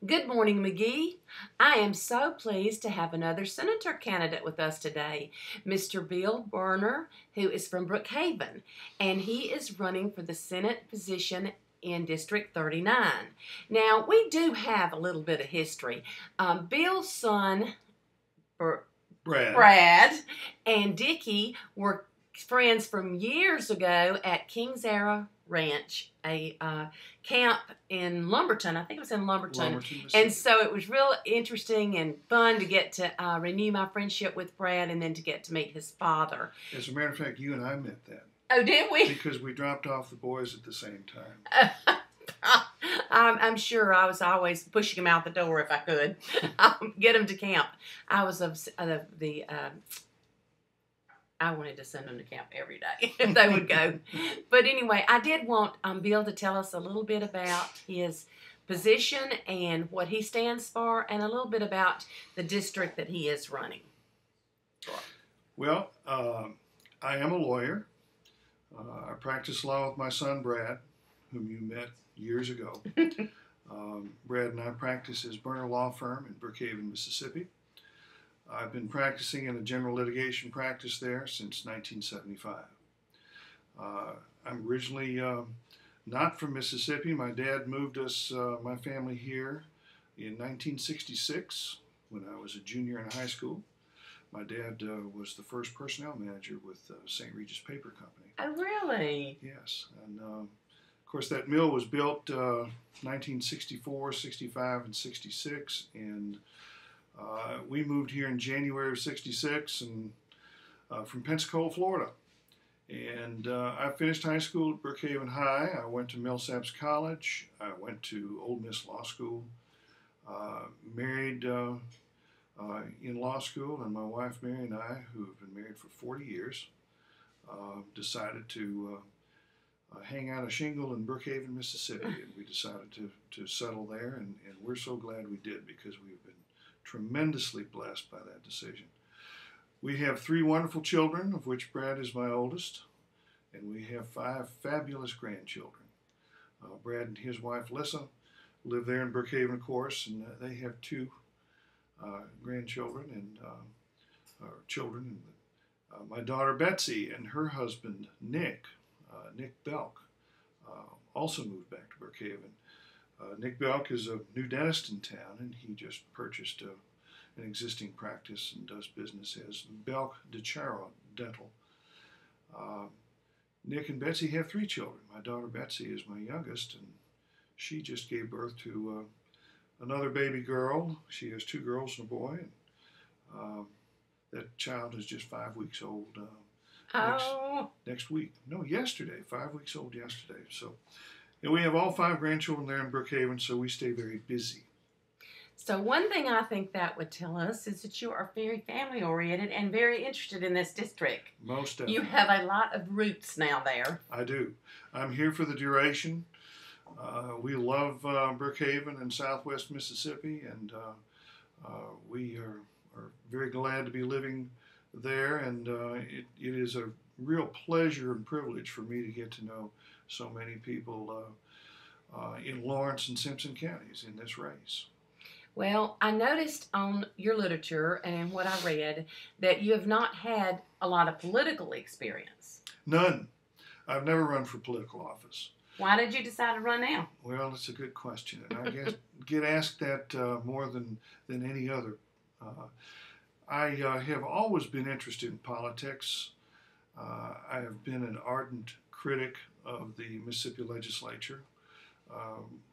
Good morning, Magee. I am so pleased to have another senator candidate with us today, Mr. Bill Boerner, who is from Brookhaven, and he is running for the Senate position in District 39. Now, we do have a little bit of history. Bill's son, Brad, and Dickie were friends from years ago at Kings Era Ranch, a camp in Lumberton. I think it was in Lumberton. And so it was real interesting and fun to get to renew my friendship with Brad and then to get to meet his father. As a matter of fact, you and I met then. Oh, did we? Because we dropped off the boys at the same time. I'm sure I was always pushing them out the door if I could. Get them to camp. I was I wanted to send them to camp every day if they would go. But anyway, I did want Bill to tell us a little bit about his position and what he stands for and a little bit about the district that he is running. Well, I am a lawyer. I practice law with my son, Brad, whom you met years ago. Brad and I practice his Boerner Law Firm in Brookhaven, Mississippi. I've been practicing in a general litigation practice there since 1975. I'm originally not from Mississippi. My dad moved us, my family, here in 1966 when I was a junior in high school. My dad was the first personnel manager with St. Regis Paper Company. Oh, really? Yes. And of course, that mill was built 1964, 65, and 66. And we moved here in January of 66 and from Pensacola, Florida. And I finished high school at Brookhaven High. I went to Millsaps College. I went to Ole Miss Law School. Married in law school, and my wife Mary and I, who have been married for 40 years, decided to hang out a shingle in Brookhaven, Mississippi, and we decided to settle there, and we're so glad we did because we've been tremendously blessed by that decision. We have 3 wonderful children, of which Brad is my oldest, and we have 5 fabulous grandchildren. Brad and his wife Lissa live there in Brookhaven, of course, and they have 2 grandchildren and children. My daughter Betsy and her husband Nick Belk, also moved back to Brookhaven. Nick Belk is a new dentist in town, and he just purchased an existing practice and does business as Belk DeCharo Dental. Nick and Betsy have 3 children. My daughter Betsy is my youngest, and she just gave birth to another baby girl. She has 2 girls and a boy. And, that child is just 5 weeks old next week. No, yesterday. 5 weeks old yesterday. So, and we have all 5 grandchildren there in Brookhaven, so we stay very busy. So one thing I think that would tell us is that you are very family-oriented and very interested in this district. Most definitely. You have a lot of roots now there. I do. I'm here for the duration. We love Brookhaven and Southwest Mississippi, and we are very glad to be living there, and it is a real pleasure and privilege for me to get to know so many people in Lawrence and Simpson counties in this race. Well, I noticed on your literature and what I read that you have not had a lot of political experience. None. I've never run for political office. Why did you decide to run now? Well, it's a good question, and I guess get asked that more than any other. I have always been interested in politics. I have been an ardent critic of the Mississippi legislature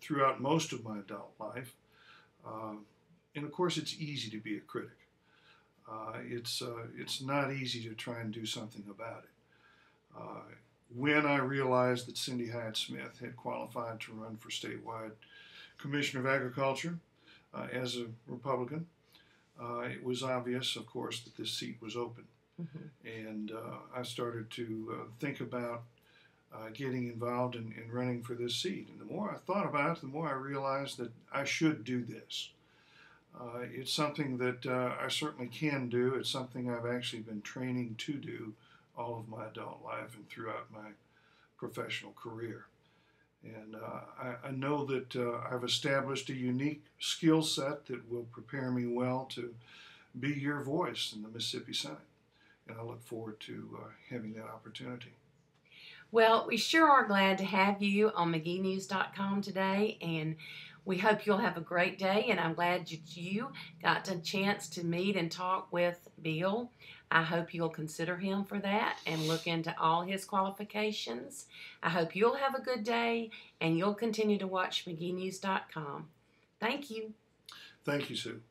throughout most of my adult life. And of course, it's easy to be a critic. It's not easy to try and do something about it. When I realized that Cindy Hyatt Smith had qualified to run for statewide Commissioner of Agriculture as a Republican, it was obvious, of course, that this seat was open. Mm-hmm. And I started to think about getting involved in running for this seat. And the more I thought about it, the more I realized that I should do this. It's something that I certainly can do. It's something I've actually been training to do all of my adult life and throughout my professional career. And I know that I've established a unique skill set that will prepare me well to be your voice in the Mississippi Senate. And I look forward to having that opportunity. Well, we sure are glad to have you on MageeNews.com today, and we hope you'll have a great day, and I'm glad that you got a chance to meet and talk with Bill. I hope you'll consider him for that and look into all his qualifications. I hope you'll have a good day, and you'll continue to watch MageeNews.com. Thank you. Thank you, Sue.